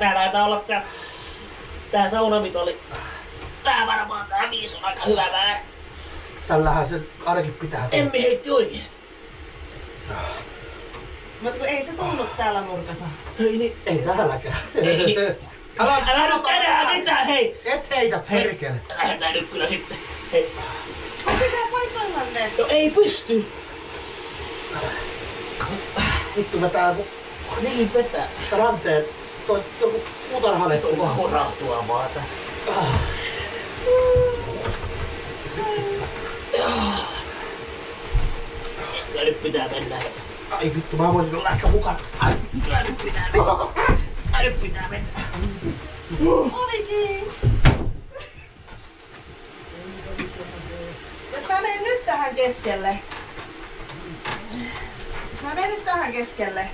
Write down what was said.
tää taitaa olla tää saunamitoli. Tää varmaan tää 5 on aika hyvä määrä. Tällähän se ainakin pitää. Emmi heitti oikeesti. Mutta kun ei se tunnu täällä nurkassa. Ei niin. Ei täälläkään. Ei niin. Älä nyt enää mitään, hei! Et heitä perkele. Lähetään nyt kyllä sitten. Hei. Pitää paikallanne. No ei pysty. Vittu vetää Niin vetää. ranteen. Joku puutarhanen tuolla. Horahtua maata. Ja nyt pitää mennä. Ai vittu, mä voisin olla ehkä mukana. Nyt pitää mennä. Nyt pitää mennä. Olikin. Jos mä menen nyt tähän keskelle. Jos mä menen nyt tähän keskelle.